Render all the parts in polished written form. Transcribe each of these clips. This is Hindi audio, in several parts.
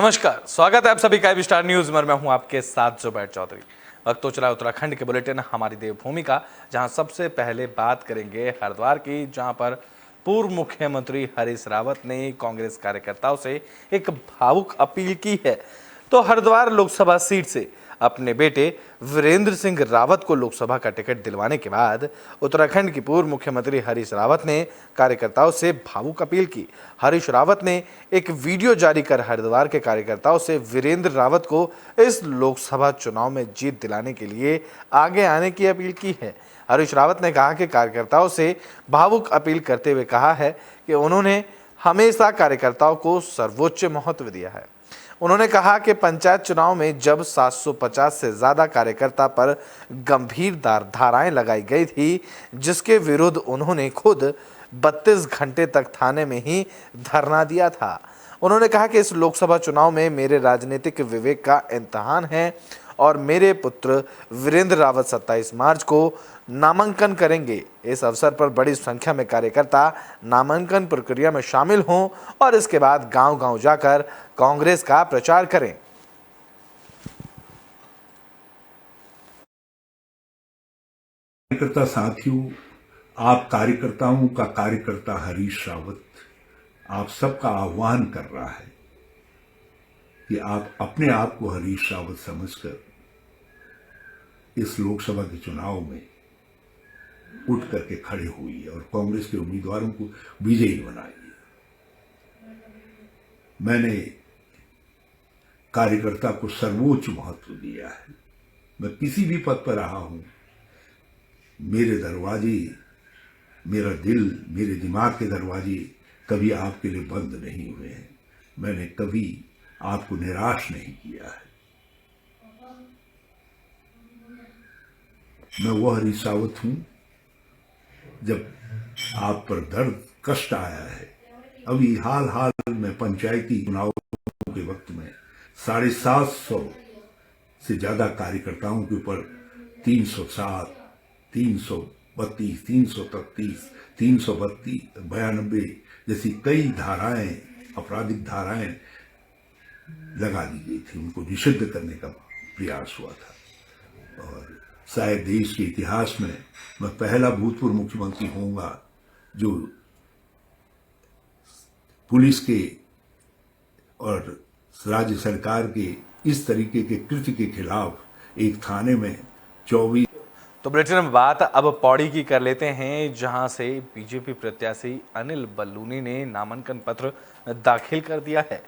नमस्कार, स्वागत है आप सभी का स्टार न्यूज में। मैं हूं आपके साथ जुबैर चौधरी। वक्त तो चला उत्तराखंड के बुलेटिन हमारी देवभूमि का, जहां सबसे पहले बात करेंगे हरिद्वार की, जहां पर पूर्व मुख्यमंत्री हरीश रावत ने कांग्रेस कार्यकर्ताओं से एक भावुक अपील की है। तो हरिद्वार लोकसभा सीट से अपने बेटे वीरेंद्र सिंह रावत को लोकसभा का टिकट दिलवाने के बाद उत्तराखंड की पूर्व मुख्यमंत्री हरीश रावत ने कार्यकर्ताओं से भावुक अपील की। हरीश रावत ने एक वीडियो जारी कर हरिद्वार के कार्यकर्ताओं से वीरेंद्र रावत को इस लोकसभा चुनाव में जीत दिलाने के लिए आगे आने की अपील की है। हरीश रावत ने कहा कि कार्यकर्ताओं से भावुक अपील करते हुए कहा है कि उन्होंने हमेशा कार्यकर्ताओं को सर्वोच्च महत्व दिया है। उन्होंने कहा कि पंचायत चुनाव में जब 750 से ज्यादा कार्यकर्ता पर गंभीर धाराएं लगाई गई थी, जिसके विरुद्ध उन्होंने खुद 32 घंटे तक थाने में ही धरना दिया था। उन्होंने कहा कि इस लोकसभा चुनाव में मेरे राजनीतिक विवेक का इम्तिहान है और मेरे पुत्र वीरेंद्र रावत 27 मार्च को नामांकन करेंगे। इस अवसर पर बड़ी संख्या में कार्यकर्ता नामांकन प्रक्रिया में शामिल हों और इसके बाद गांव-गांव जाकर कांग्रेस का प्रचार करें। कार्यकर्ता साथियों, आप कार्यकर्ताओं का कार्यकर्ता हरीश रावत आप सबका आह्वान कर रहा है कि आप अपने आप को हरीश रावत समझकर इस लोकसभा के चुनाव में उठ करके खड़े हुई और कांग्रेस के उम्मीदवारों को विजयी बनाइए। मैंने कार्यकर्ता को सर्वोच्च महत्व दिया है। मैं किसी भी पद पर रहा हूं, मेरे दरवाजे, मेरा दिल, मेरे दिमाग के दरवाजे कभी आपके लिए बंद नहीं हुए हैं। मैंने कभी आपको निराश नहीं किया है। मैं वो हरीश रावत हूं, जब आप पर दर्द कष्ट आया है। अभी हाल में पंचायती चुनाव के वक्त में 750 से ज्यादा कार्यकर्ताओं के ऊपर 307, 332, 333, 392 जैसी कई धाराएं, आपराधिक धाराएं लगा दी गई थी। उनको निषिद्ध करने का प्रयास हुआ था और शायद देश के इतिहास में मैं पहला भूतपूर्व मुख्यमंत्री होऊंगा जो पुलिस के और राज्य सरकार के इस तरीके के कृत्य के खिलाफ एक थाने में 24। तो बुलेटिन में बात अब पौड़ी की कर लेते हैं, जहां से बीजेपी प्रत्याशी अनिल बलूनी ने नामांकन पत्र दाखिल कर दिया है।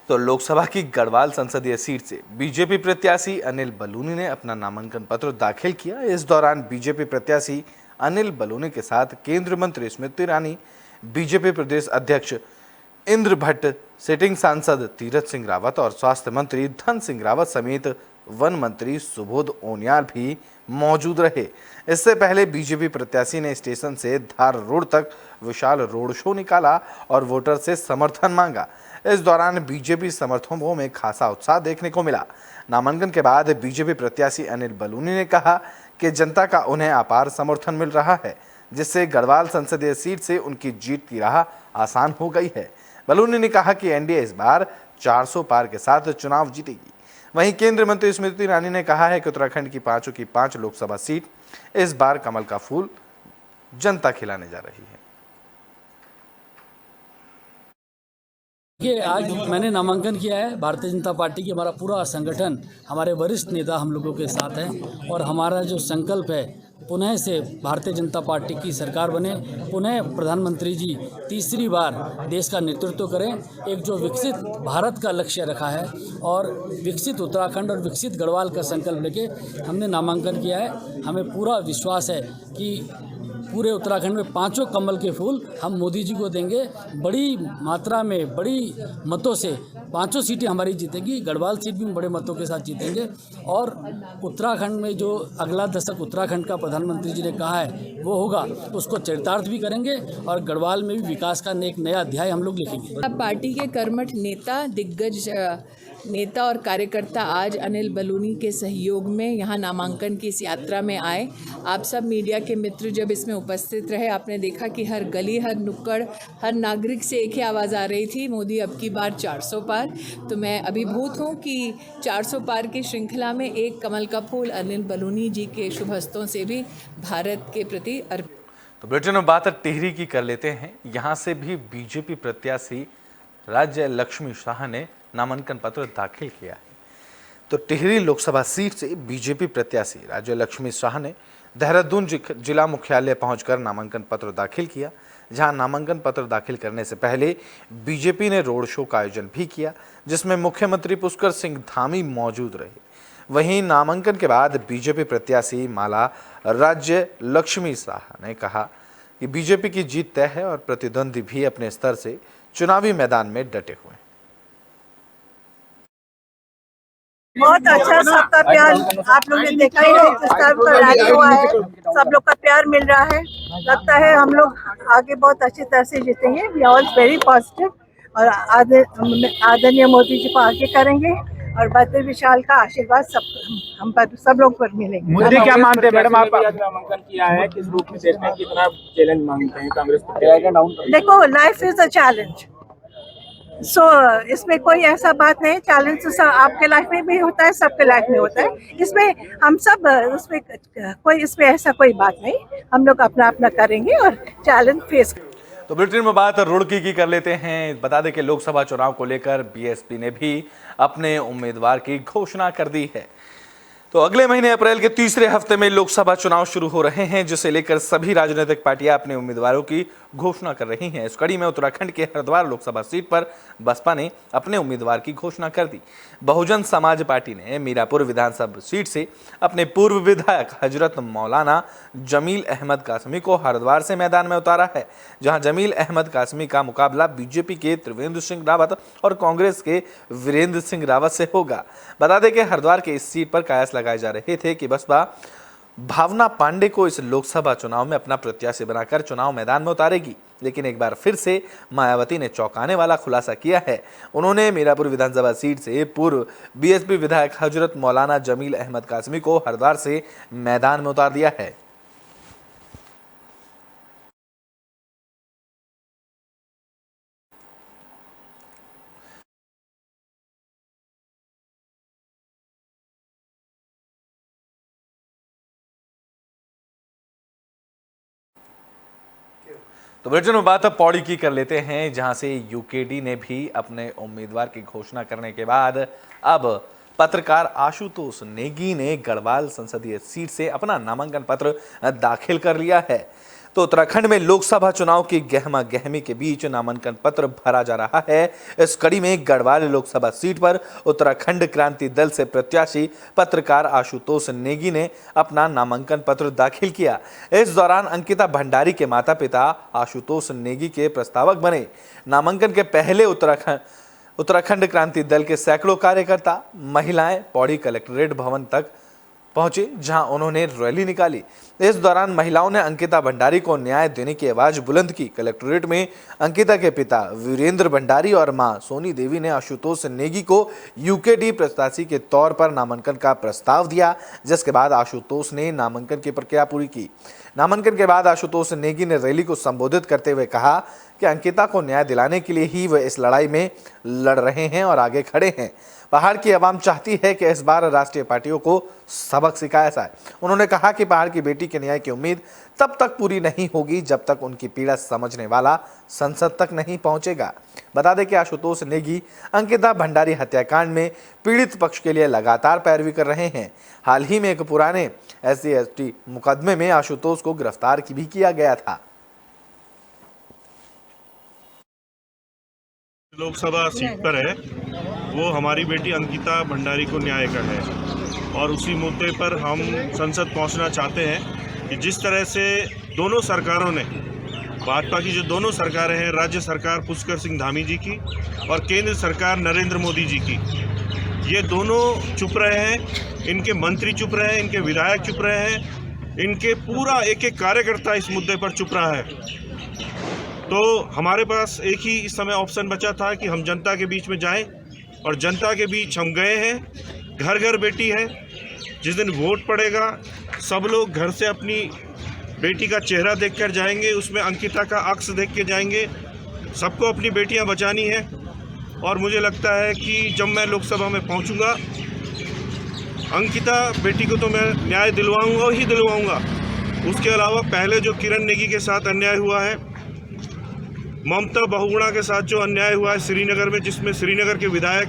तो लोकसभा की गढ़वाल संसदीय सीट से बीजेपी प्रत्याशी अनिल बलूनी ने अपना नामांकन पत्र दाखिल किया। इस दौरान बीजेपी प्रत्याशी अनिल बलूनी के साथ केंद्रीय मंत्री स्मृति ईरानी, बीजेपी प्रदेश अध्यक्ष इंद्र भट्ट, सिटिंग सांसद तीरथ सिंह रावत और स्वास्थ्य मंत्री धन सिंह रावत समेत वन मंत्री सुबोध ओनियाल भी मौजूद रहे। इससे पहले बीजेपी प्रत्याशी ने स्टेशन से धार रोड तक विशाल रोड शो निकाला और वोटर से समर्थन मांगा। इस दौरान बीजेपी समर्थकों में खासा उत्साह देखने को मिला। नामांकन के बाद बीजेपी प्रत्याशी अनिल बलूनी ने कहा कि जनता का उन्हें अपार समर्थन मिल रहा है, जिससे गढ़वाल संसदीय सीट से उनकी जीत की राह आसान हो गई है। बलूनी ने कहा कि एनडीए इस बार 400 पार के साथ चुनाव जीतेगी। वहीं केंद्रीय मंत्री स्मृति ईरानी ने कहा है कि उत्तराखंड की 5 की 5 लोकसभा सीट इस बार कमल का फूल जनता खिलाने जा रही है। देखिए, आज मैंने नामांकन किया है। भारतीय जनता पार्टी की हमारा पूरा संगठन, हमारे वरिष्ठ नेता हम लोगों के साथ हैं और हमारा जो संकल्प है पुनः से भारतीय जनता पार्टी की सरकार बने, पुनः प्रधानमंत्री जी तीसरी बार देश का नेतृत्व करें। एक जो विकसित भारत का लक्ष्य रखा है और विकसित उत्तराखंड और विकसित गढ़वाल का संकल्प लेके हमने नामांकन किया है। हमें पूरा विश्वास है कि पूरे उत्तराखंड में 5 कमल के फूल हम मोदी जी को देंगे। बड़ी मात्रा में, बड़ी मतों से 5 सीटें हमारी जीतेगी। गढ़वाल सीट भी बड़े मतों के साथ जीतेंगे और उत्तराखंड में जो अगला दशक उत्तराखंड का प्रधानमंत्री जी ने कहा है वो होगा, उसको चरितार्थ भी करेंगे और गढ़वाल में भी विकास का एक नया अध्याय हम लोग लिखेंगे। पार्टी के कर्मठ नेता, दिग्गज नेता और कार्यकर्ता आज अनिल बलूनी के सहयोग में यहाँ नामांकन की इस यात्रा में आए। आप सब मीडिया के मित्र जब इसमें उपस्थित रहे, आपने देखा कि हर गली, हर नुक्कड़, हर नागरिक से एक ही आवाज़ आ रही थी, मोदी अब की बार 400 पार। बार। तो मैं अभिभूत हूँ कि 400 पार की श्रृंखला में एक कमल का फूल अनिल बलूनी जी के शुभ हस्तों से भी भारत के प्रति अर्पित। तो बुलेटिन में बात टिहरी की कर लेते हैं। यहाँ से भी बीजेपी प्रत्याशी राज्य लक्ष्मी शाह ने नामांकन पत्र दाखिल किया है। तो टिहरी लोकसभा सीट से बीजेपी प्रत्याशी राज्य लक्ष्मी शाह ने देहरादून जिला मुख्यालय पहुंचकर नामांकन पत्र दाखिल किया, जहां नामांकन पत्र दाखिल करने से पहले बीजेपी ने रोड शो का आयोजन भी किया, जिसमें मुख्यमंत्री पुष्कर सिंह धामी मौजूद रहे। वहीं नामांकन के बाद बीजेपी प्रत्याशी माला राज्य लक्ष्मी शाह ने कहा कि बीजेपी की जीत तय है और प्रतिद्वंदी भी अपने स्तर से चुनावी मैदान में डटे हुए हैं। बहुत अच्छा, सबका प्यार आप लोग ने देखा ही है, जिस टाइम पर रैली हुआ है सब लोग का प्यार मिल रहा है। लगता है हम लोग आगे बहुत अच्छी तरह से जीतेंगे। वी आर वेरी पॉजिटिव और आदरणीय मोदी जी को आगे करेंगे और बद्र विशाल का आशीर्वाद हम पर सब लोग पर मिलेंगे। मुद्दे क्या मानते हैं मैडम? आप नामांकन किया है, किस रूप में देखते हैं, कितना चैलेंज मानते हैं कांग्रेस को? देखो, लाइफ इज अ चैलेंज, सो इसमें कोई ऐसा बात नहीं। चैलेंज आपके लाइफ में भी होता है, सबके लाइफ में होता है। इसमें हम सब उसमें कोई इसमें ऐसा कोई बात नहीं, हम लोग अपना अपना करेंगे और चैलेंज फेस। तो बुलेटिन में बात रुड़की की कर लेते हैं। बता दें कि लोकसभा चुनाव को लेकर बीएसपी ने भी अपने उम्मीदवार की घोषणा कर दी है। तो अगले महीने अप्रैल के तीसरे हफ्ते में लोकसभा चुनाव शुरू हो रहे हैं, जिसे लेकर सभी राजनीतिक पार्टियां अपने उम्मीदवारों की घोषणा कर रही हैं। इस कड़ी में उत्तराखंड के हरिद्वार लोकसभा सीट पर बसपा ने अपने उम्मीदवार की घोषणा कर दी। बहुजन समाज पार्टी ने मीरापुर विधानसभा सीट से अपने पूर्व विधायक हजरत मौलाना जमील अहमद कासमी को हरिद्वार से मैदान में उतारा है, जहां जमील अहमद कासमी का मुकाबला बीजेपी के त्रिवेंद्र सिंह रावत और कांग्रेस के वीरेंद्र सिंह रावत से होगा। बता दें कि हरिद्वार के इस सीट पर कयास लगाए जा रहे थे कि बसपा भावना पांडे को इस लोकसभा चुनाव में अपना प्रत्याशी बनाकर चुनाव मैदान में उतारेगी, लेकिन एक बार फिर से मायावती ने चौंकाने वाला खुलासा किया है। उन्होंने मीरापुर विधानसभा सीट से पूर्व बीएसपी विधायक हजरत मौलाना जमील अहमद कासमी को हरिद्वार से मैदान में उतार दिया है। तो बुलेटिन में बात अब पौड़ी की कर लेते हैं, जहां से यूकेडी ने भी अपने उम्मीदवार की घोषणा करने के बाद अब पत्रकार आशुतोष नेगी ने गढ़वाल संसदीय सीट से अपना नामांकन पत्र दाखिल कर लिया है। तो उत्तराखंड में लोकसभा चुनाव की गहमा गहमी के बीच नामांकन पत्र भरा जा रहा है। इस कड़ी में गढ़वाल लोकसभा सीट पर उत्तराखंड क्रांति दल से प्रत्याशी पत्रकार आशुतोष नेगी ने अपना नामांकन पत्र दाखिल किया। इस दौरान अंकिता भंडारी के माता पिता आशुतोष नेगी के प्रस्तावक बने। नामांकन के पहले उत्तराखंड क्रांति दल के सैकड़ों कार्यकर्ता महिलाएं पौड़ी कलेक्ट्रेट भवन तक पहुंचे, जहां उन्होंने रैली निकाली। इस दौरान महिलाओं ने अंकिता भंडारी को न्याय देने की आवाज बुलंद की। कलेक्ट्रेट में अंकिता के पिता वीरेंद्र भंडारी और मां सोनी देवी ने आशुतोष नेगी को यूकेडी प्रत्याशी के तौर पर नामांकन का प्रस्ताव दिया, जिसके बाद आशुतोष ने नामांकन की प्रक्रिया पूरी की। नामांकन के बाद आशुतोष नेगी ने रैली को संबोधित करते हुए कहा कि अंकिता को न्याय दिलाने के लिए ही वे इस लड़ाई में लड़ रहे हैं और आगे खड़े हैं। पहाड़ की आवाम चाहती है कि इस बार राष्ट्रीय पार्टियों को सबक सिखाया जाए। उन्होंने कहा कि पहाड़ की बेटी के न्याय की उम्मीद तब तक पूरी नहीं होगी जब तक उनकी पीड़ा समझने वाला संसद तक नहीं पहुंचेगा। बता दें कि आशुतोष नेगी अंकिता भंडारी हत्याकांड में पीड़ित पक्ष के लिए लगातार पैरवी कर रहे हैं। हाल ही में एक पुराने SC/ST मुकदमे में आशुतोष को गिरफ्तार भी किया गया था। लोकसभा सीट पर है वो हमारी बेटी अंकिता भंडारी को न्याय का है और उसी मुद्दे पर हम संसद पहुंचना चाहते हैं कि जिस तरह से दोनों सरकारों ने, भाजपा की जो दोनों सरकारें हैं, राज्य सरकार पुष्कर सिंह धामी जी की और केंद्र सरकार नरेंद्र मोदी जी की, ये दोनों चुप रहे हैं, इनके मंत्री चुप रहे हैं, इनके विधायक चुप रहे हैं, इनके पूरा एक एक कार्यकर्ता इस मुद्दे पर चुप रहा है। तो हमारे पास एक ही इस समय ऑप्शन बचा था कि हम जनता के बीच में जाएं और जनता के बीच हम गए हैं। घर घर बेटी है, जिस दिन वोट पड़ेगा सब लोग घर से अपनी बेटी का चेहरा देखकर जाएंगे, उसमें अंकिता का अक्स देख के जाएंगे। सबको अपनी बेटियां बचानी है और मुझे लगता है कि जब मैं लोकसभा में पहुंचूंगा, अंकिता बेटी को तो मैं न्याय दिलवाऊंगा ही दिलवाऊंगा। उसके अलावा पहले जो किरण नेगी के साथ अन्याय हुआ है, ममता बहुगुणा के साथ जो अन्याय हुआ है श्रीनगर में, जिसमें श्रीनगर के विधायक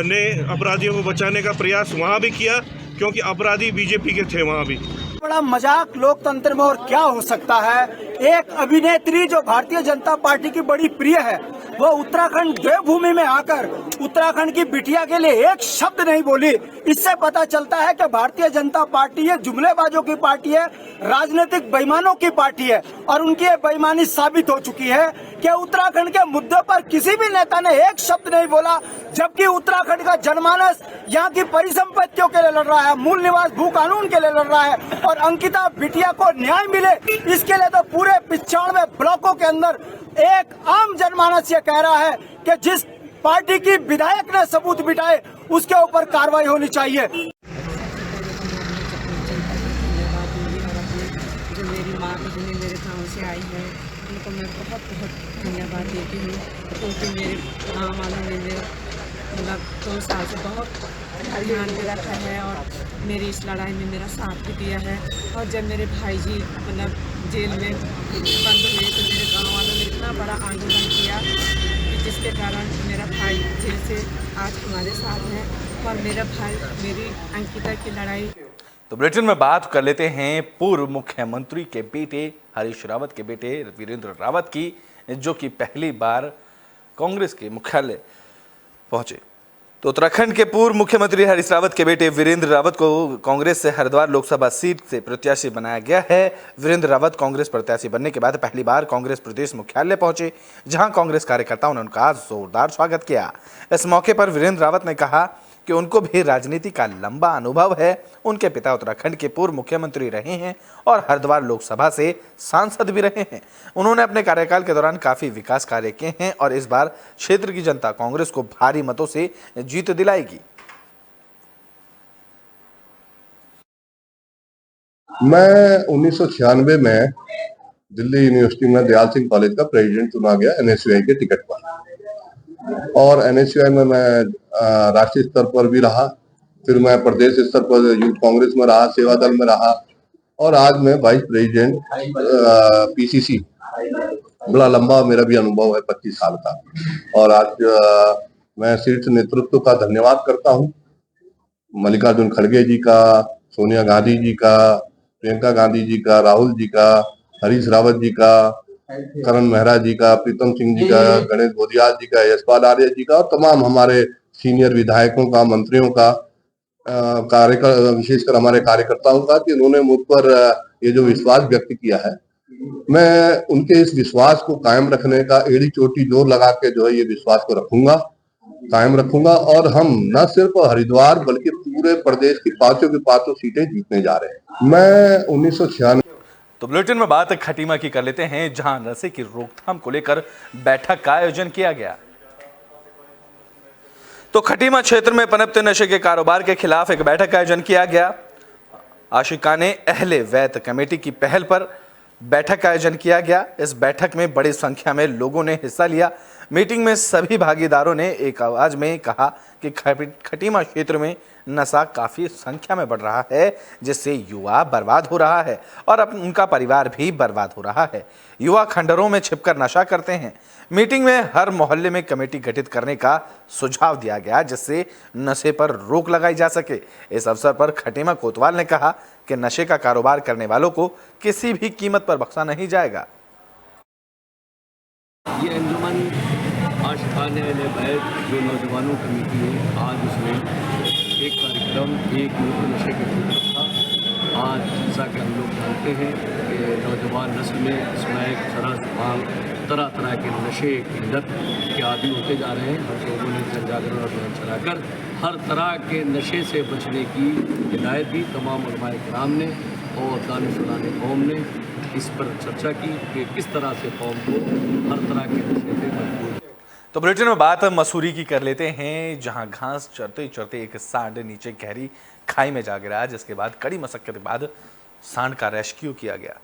ने अपराधियों को बचाने का प्रयास वहाँ भी किया, क्योंकि अपराधी बीजेपी के थे वहाँ भी। बड़ा मजाक लोकतंत्र में और क्या हो सकता है। एक अभिनेत्री जो भारतीय जनता पार्टी की बड़ी प्रिय है, वो उत्तराखंड देवभूमि में आकर उत्तराखंड की बिटिया के लिए एक शब्द नहीं बोली। इससे पता चलता है कि भारतीय जनता पार्टी ये जुमलेबाजों की पार्टी है, राजनीतिक बेईमानों की पार्टी है, और उनकी ये बेईमानी साबित हो चुकी है कि उत्तराखंड के मुद्दे पर किसी भी नेता ने एक शब्द नहीं बोला, जबकि उत्तराखंड का जनमानस यहाँ की परिसंपत्तियों के लिए लड़ रहा है, मूल निवास भू कानून के लिए लड़ रहा है, और अंकिता बिटिया को न्याय मिले इसके लिए तो पूरे 95 ब्लॉकों के अंदर एक आम जनमानस ये कह रहा है कि जिस पार्टी की विधायक ने सबूत मिटाए उसके ऊपर कार्रवाई होनी चाहिए। जो मेरी माँ बहनें मेरे गाँव से आई है, उनको मैं बहुत बहुत धन्यवाद देती हूँ, क्योंकि मेरे गाँव वालों ने मेरा मतलब 2 साल से बहुत ध्यान में रखा है और मेरी इस लड़ाई में मेरा साथ भी दिया है। और जब मेरे भाई जी मतलब जेल में बंद हुए तो मेरे गाँव वालों ने इतना बड़ा आंदोलन किया कि जिसके कारण मेरा भाई जेल से आज हमारे साथ है, और मेरा भाई मेरी अंकिता की लड़ाई। तो बुलेटिन में बात कर लेते हैं पूर्व मुख्यमंत्री के बेटे हरीश रावत के बेटे वीरेंद्र रावत की, जो कि पहली बार कांग्रेस के मुख्यालय पहुंचे। तो उत्तराखंड के पूर्व मुख्यमंत्री हरीश रावत के बेटे वीरेंद्र रावत को कांग्रेस से हरिद्वार लोकसभा सीट से प्रत्याशी बनाया गया है। वीरेंद्र रावत कांग्रेस प्रत्याशी बनने के बाद पहली बार कांग्रेस प्रदेश मुख्यालय पहुंचे, जहां कांग्रेस कार्यकर्ताओं ने उनका जोरदार स्वागत किया। इस मौके पर वीरेंद्र रावत ने कहा कि उनको भी राजनीति का लंबा अनुभव है। उनके पिता उत्तराखंड के पूर्व मुख्यमंत्री रहे हैं और हरिद्वार लोकसभा से सांसद भी रहे हैं। उन्होंने अपने कार्यकाल के दौरान काफी विकास कार्य किए हैं और इस बार क्षेत्र की जनता कांग्रेस को भारी मतों से जीत दिलाएगी। मैं 1996 में दिल्ली यूनिवर्सिटी में दयाल सिंह कॉलेज का प्रेसिडेंट चुना गया NSUI के टिकट पर, और NSUI में मैं राष्ट्रीय स्तर पर भी रहा, फिर मैं प्रदेश स्तर पर यूथ कांग्रेस में रहा, सेवा दल में रहा, और आज मैं वाइस प्रेसिडेंट PCC। बड़ा लंबा मेरा भी अनुभव है 25 साल का। और आज मैं शीर्ष नेतृत्व का धन्यवाद करता हूँ, मल्लिकार्जुन खड़गे जी का, सोनिया गांधी जी का, प्रियंका गांधी जी का, राहुल जी का, हरीश रावत जी का, करण मेहरा जी का, प्रीतम सिंह जी का, गणेश गोदियाल जी का, यशपाल आर्य जी का, और तमाम हमारे सीनियर विधायकों का, मंत्रियों का, विशेषकर हमारे कार्यकर्ताओं का, कि उन्होंने मुझ पर ये जो विश्वास व्यक्त किया है, मैं उनके इस विश्वास को कायम रखने का एड़ी चोटी जोर लगा के जो है ये विश्वास को रखूंगा, कायम रखूंगा, और हम न सिर्फ हरिद्वार बल्कि पूरे प्रदेश की 5 सीटें जीतने जा रहे हैं। मैं 1996। तो बुलेटिन में बात खटीमा की कर लेते हैं, जहां नशे की रोकथाम को लेकर बैठक का आयोजन किया गया। तो खटीमा क्षेत्र में पनपते नशे के कारोबार के खिलाफ एक बैठक का आयोजन किया गया। आशिकाने अहले वैत कमेटी की पहल पर बैठक का आयोजन किया गया। इस बैठक में बड़ी संख्या में लोगों ने हिस्सा लिया। मीटिंग में सभी भागीदारों ने एक आवाज में कहा कि खटीमा क्षेत्र में नशा काफी संख्या में बढ़ रहा है, जिससे युवा बर्बाद हो रहा है और उनका परिवार भी बर्बाद हो रहा है। युवा खंडरों में छिपकर नशा करते हैं। मीटिंग में हर मोहल्ले में कमेटी गठित करने का सुझाव दिया गया, जिससे नशे पर रोक लगाई जा सके। इस अवसर पर खटीमा कोतवाल ने कहा कि नशे का कारोबार करने वालों को किसी भी कीमत पर बख्शा नहीं जाएगा। ये अंजुमन आशिकाने अहले बैत जो नौजवानों कमेटी है, आज उसमें एक कार्यक्रम एक मुक्त नशे के खिलाफ था। आज जैसा कि हम लोग जानते हैं कि नौजवान नस्ल में स्मैक, शराब, भांग, तरह तरह के नशे की लत के आदी होते जा रहे हैं। हम लोगों ने जन जागरण अभियान चलाकर हर तरह के नशे से बचने की हिदायत दी। तमाम उलमाए किराम ने और दानिशुराने कौम ने इस पर चर्चा की कि किस तरह से कौम को हर तरह के नशे से मजबूत। तो बुलेटिन में बात मसूरी की कर लेते हैं, जहां घास चरते चरते एक सांड नीचे गहरी खाई में जा गिरा, जिसके बाद कड़ी मशक्कत के बाद सांड का रेस्क्यू किया गया।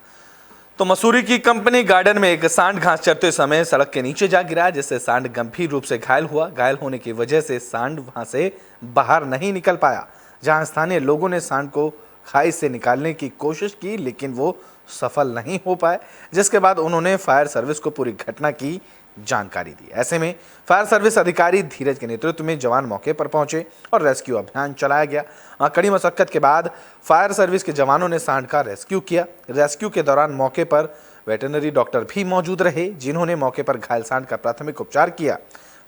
तो मसूरी की कंपनी गार्डन में एक सांड घास चरते समय सड़क के नीचे जा गिरा, जिससे सांड गंभीर रूप से घायल हुआ। घायल होने की वजह से सांड वहां से बाहर नहीं निकल पाया। जहां स्थानीय लोगों ने सांड को खाई से निकालने की कोशिश की, लेकिन वो सफल नहीं हो पाए, जिसके बाद उन्होंने फायर सर्विस को पूरी घटना की जानकारी दी। ऐसे में फायर सर्विस अधिकारी धीरज के नेतृत्व में जवान मौके पर पहुंचे और रेस्क्यू अभियान चलाया गया। कड़ी मशक्कत के बाद फायर सर्विस के जवानों ने सांड का रेस्क्यू किया। रेस्क्यू के दौरान मौके पर वेटरनरी डॉक्टर भी मौजूद रहे, जिन्होंने मौके पर घायल सांड का प्राथमिक उपचार किया।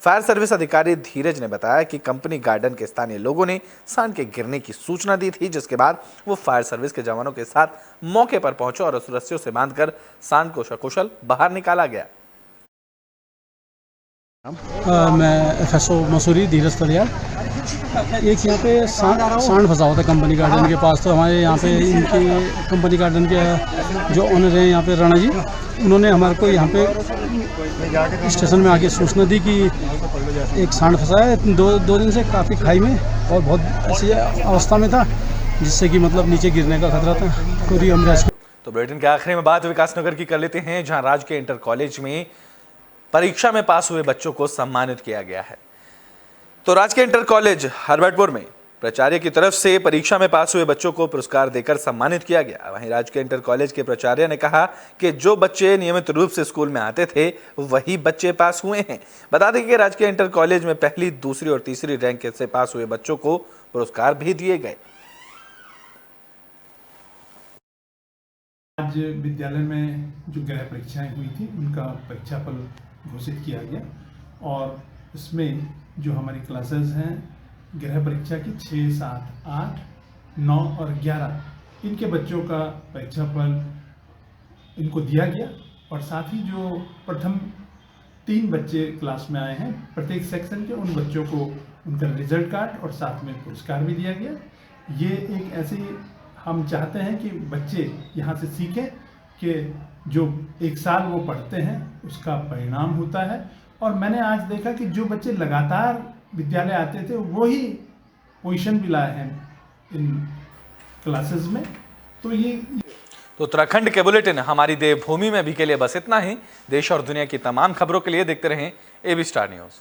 फायर सर्विस अधिकारी धीरज ने बताया कि कंपनी गार्डन के स्थानीय लोगों ने सांड के गिरने की सूचना दी थी, जिसके बाद वो फायर सर्विस के जवानों के साथ मौके पर पहुंचे और उस रस्सियों से बांधकर सांड को सकुशल बाहर निकाला गया। मैं FSO मसूरी धीरज तलिया। एक यहाँ पे सांड फंसा हुआ था कंपनी गार्डन के पास। तो हमारे यहाँ पे इनके कंपनी गार्डन के जो ओनर हैं यहाँ पे राणा जी, उन्होंने हमारे को यहाँ पे स्टेशन में आके सूचना दी कि एक सांड फंसा है। दो दिन से काफ़ी खाई में और बहुत ऐसी अवस्था में था, जिससे कि मतलब नीचे गिरने का खतरा था। पूरी हम रेस्क्यू। तो बुलेटिन के आखिरी में बात विकासनगर की कर लेते हैं, जहाँ राजकीय इंटर कॉलेज में परीक्षा में पास हुए बच्चों को सम्मानित किया गया है। तो राजकीय इंटर कॉलेज हरबटपुर में प्राचार्य की तरफ से परीक्षा में पास हुए बच्चों को पुरस्कार देकर सम्मानित किया गया। वहीं राजकीय इंटर कॉलेज के प्राचार्य ने कहा कि जो बच्चे नियमित रूप से स्कूल में आते थे वही बच्चे पास हुए हैं। बता दें कि राजकीय इंटर कॉलेज में पहली, दूसरी और तीसरी रैंक से पास हुए बच्चों को पुरस्कार भी दिए गए। आज विद्यालय में जो गृह परीक्षाएं हुई थी उनका परीक्षाफल घोषित किया गया और इसमें जो हमारी क्लासेस हैं गृह परीक्षा की 6, 7, 8, 9 और 11 इनके बच्चों का परीक्षाफल इनको दिया गया और साथ ही जो प्रथम 3 बच्चे क्लास में आए हैं प्रत्येक सेक्शन के, उन बच्चों को उनका रिजल्ट कार्ड और साथ में पुरस्कार भी दिया गया। ये एक ऐसी हम चाहते हैं कि बच्चे यहाँ से सीखें कि जो एक साल वो पढ़ते हैं उसका परिणाम होता है। और मैंने आज देखा कि जो बच्चे लगातार विद्यालय आते थे वही पोजीशन भी लाए हैं इन क्लासेस में। तो उत्तराखंड के बुलेटिन हमारी देवभूमि में भी के लिए बस इतना ही। देश और दुनिया की तमाम खबरों के लिए देखते रहें AB स्टार न्यूज़।